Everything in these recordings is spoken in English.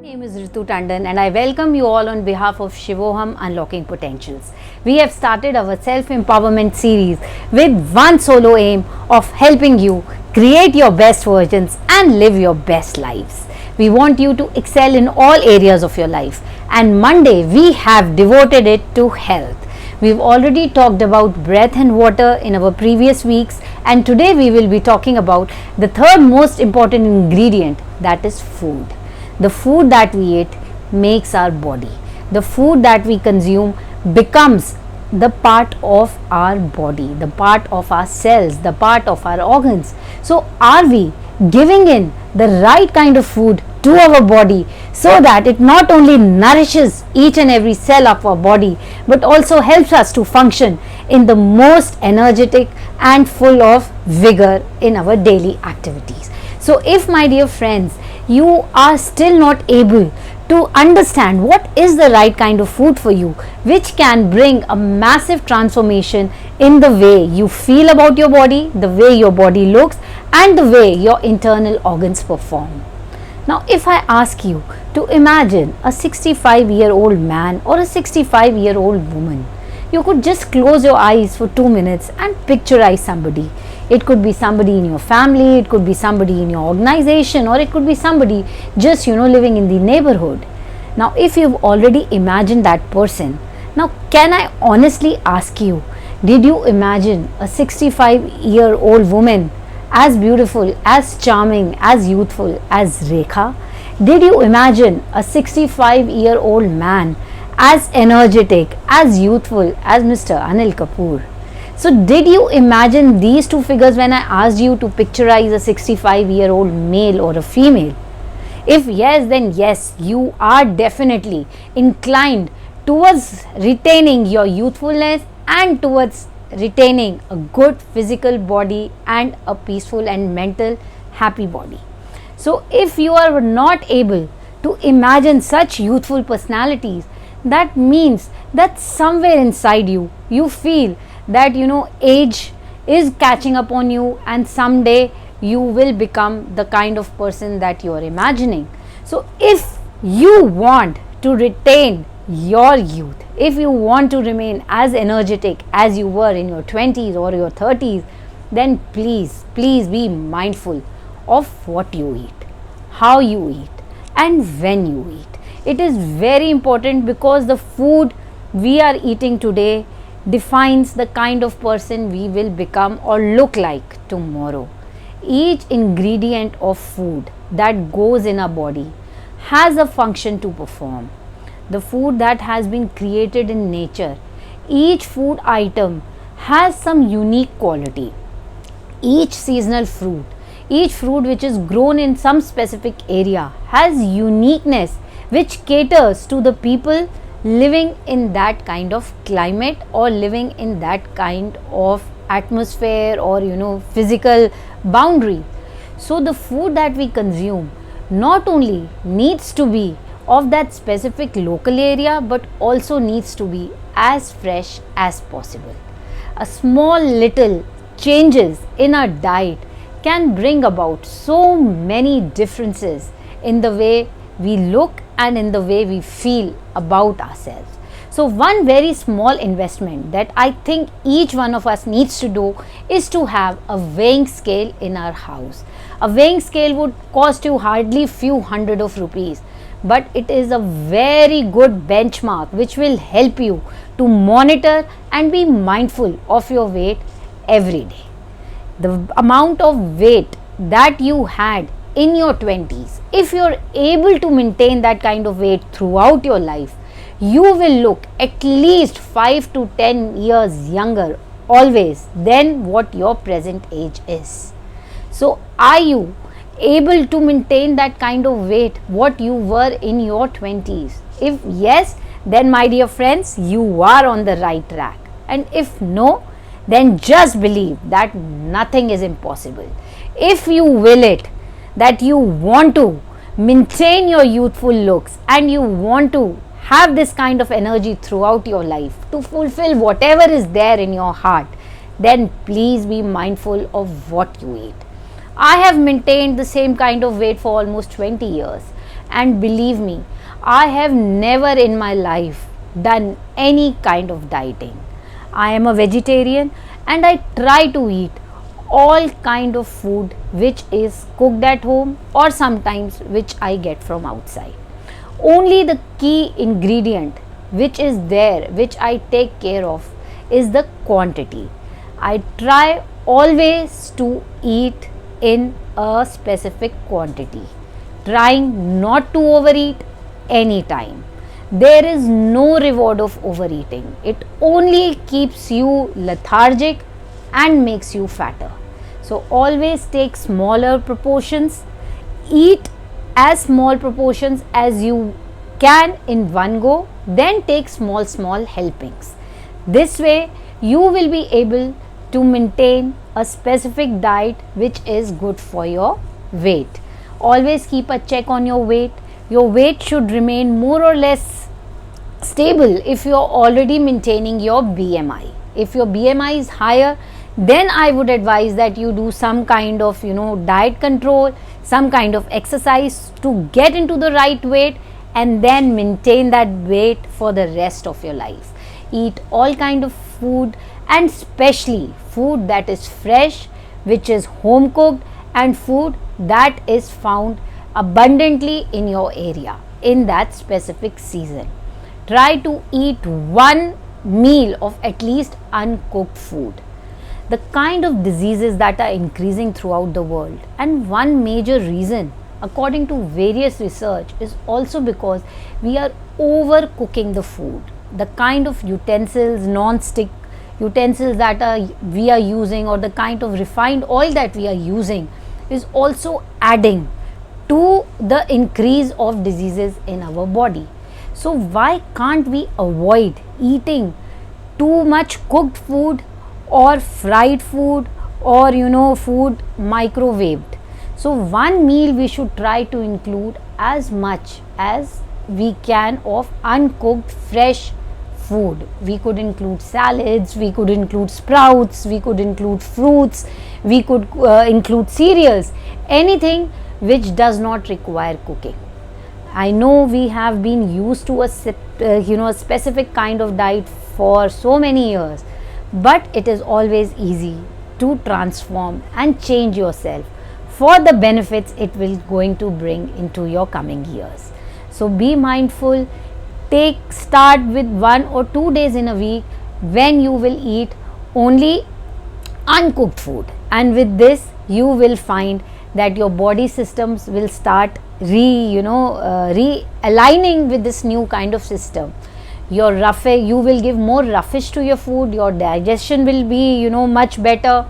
name is Ritu Tandon and I welcome you all on behalf of Shivoham Unlocking Potentials. We have started our self-empowerment series with one solo aim of helping you create your best versions and live your best lives. We want you to excel in all areas of your life, and Monday we have devoted it to health. We've already talked about breath and water in our previous weeks, and today we will be talking about the third most important ingredient, that is food. The food that we eat makes our body. The food that we consume becomes the part of our body, the part of our cells, the part of our organs. So are we giving in the right kind of food to our body so that it not only nourishes each and every cell of our body but also helps us to function in the most energetic and full of vigor in our daily activities? So if, my dear friends, you are still not able to understand what is the right kind of food for you, which can bring a massive transformation in the way you feel about your body, the way your body looks, and the way your internal organs perform. Now, if I ask you to imagine a 65-year-old man or a 65-year-old woman, you could just close your eyes for 2 minutes and picturize somebody. It could be somebody in your family, it could be somebody in your organization, or it could be somebody just living in the neighborhood. Now, if you've already imagined that person, now can I honestly ask you, did you imagine a 65-year-old woman as beautiful, as charming, as youthful as Rekha? Did you imagine a 65-year-old man as energetic, as youthful as Mr. Anil Kapoor? So did you imagine these two figures when I asked you to picturize a 65-year-old male or a female? If yes, then yes, you are definitely inclined towards retaining your youthfulness and towards retaining a good physical body and a peaceful and mental happy body. So if you are not able to imagine such youthful personalities, that means that somewhere inside you, you feel that age is catching up on you, and someday you will become the kind of person that you are imagining. So if you want to retain your youth, if you want to remain as energetic as you were in your 20s or your 30s, then please be mindful of what you eat, how you eat, and when you eat. It is very important because the food we are eating today defines the kind of person we will become or look like tomorrow. Each ingredient of food that goes in our body has a function to perform. The food that has been created in nature, each food item has some unique quality. Each seasonal fruit, each fruit which is grown in some specific area has uniqueness which caters to the people living in that kind of climate or living in that kind of atmosphere or physical boundary. So the food that we consume not only needs to be of that specific local area but also needs to be as fresh as possible. A small little changes in our diet can bring about so many differences in the way we look and in the way we feel about ourselves. So one very small investment that I think each one of us needs to do is to have a weighing scale in our house. A weighing scale would cost you hardly few hundred of rupees, but it is a very good benchmark which will help you to monitor and be mindful of your weight every day. The amount of weight that you had in your 20s, if you're able to maintain that kind of weight throughout your life, you will look at least 5 to 10 years younger always than what your present age is. So are you able to maintain that kind of weight what you were in your 20s? If yes, then my dear friends, you are on the right track, and if no, then just believe that nothing is impossible. If you will it, that you want to maintain your youthful looks and you want to have this kind of energy throughout your life to fulfill whatever is there in your heart, then please be mindful of what you eat. I have maintained the same kind of weight for almost 20 years, And believe me, I have never in my life done any kind of dieting. I am a vegetarian and I try to eat all kind of food which is cooked at home or sometimes which I get from outside. Only the key ingredient which is there, which I take care of, is the quantity. I try always to eat in a specific quantity, trying not to overeat anytime. There is no reward of overeating. It only keeps you lethargic and makes you fatter. So always take smaller proportions, eat as small proportions as you can in one go, then take small helpings. This way you will be able to maintain a specific diet which is good for your weight. Always keep a check on your weight. Your weight should remain more or less stable if you are already maintaining your BMI. If your BMI is higher, then I would advise that you do some kind of diet control, some kind of exercise to get into the right weight and then maintain that weight for the rest of your life. Eat all kind of food, and especially food that is fresh, which is home cooked, and food that is found abundantly in your area in that specific season. Try to eat one meal of at least uncooked food. The kind of diseases that are increasing throughout the world, and one major reason according to various research is also because we are overcooking the food. The kind of utensils, non-stick utensils that we are using, or the kind of refined oil that we are using, is also adding to the increase of diseases in our body. So why can't we avoid eating too much cooked food or fried food or food microwaved? So one meal we should try to include as much as we can of uncooked fresh food. We could include salads, we could include sprouts, we could include fruits, we could include cereals, anything which does not require cooking. I know we have been used to a specific kind of diet for so many years, but it is always easy to transform and change yourself for the benefits it will going to bring into your coming years. So be mindful. Start with 1 or 2 days in a week when you will eat only uncooked food, and with this you will find that your body systems will start realigning with this new kind of system. You will give more roughish to your food. Your digestion will be much better.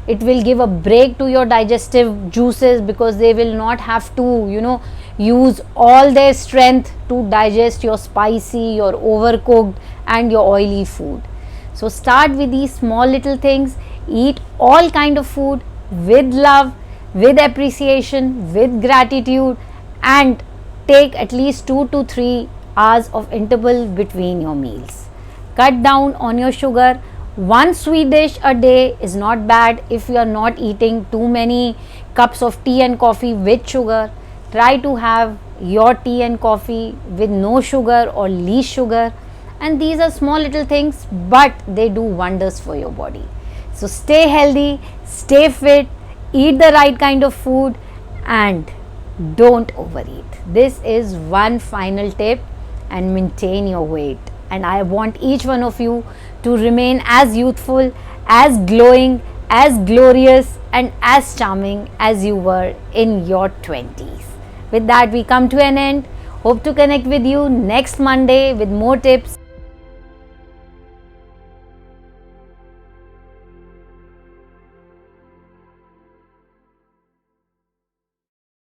It will give a break to your digestive juices because they will not have to use all their strength to digest your spicy, your overcooked and your oily food. So start with these small little things. Eat all kind of food with love, with appreciation, with gratitude, and take at least 2 to 3 hours of interval between your meals. Cut down on your sugar. One sweet dish a day is not bad if you are not eating too many cups of tea and coffee with sugar. Try to have your tea and coffee with no sugar or least sugar, and these are small little things, but they do wonders for your body. So stay healthy, stay fit, eat the right kind of food, and don't overeat. This is one final tip, and maintain your weight. And I want each one of you to remain as youthful, as glowing, as glorious, and as charming as you were in your 20s. With that, we come to an end. Hope to connect with you next Monday with more tips.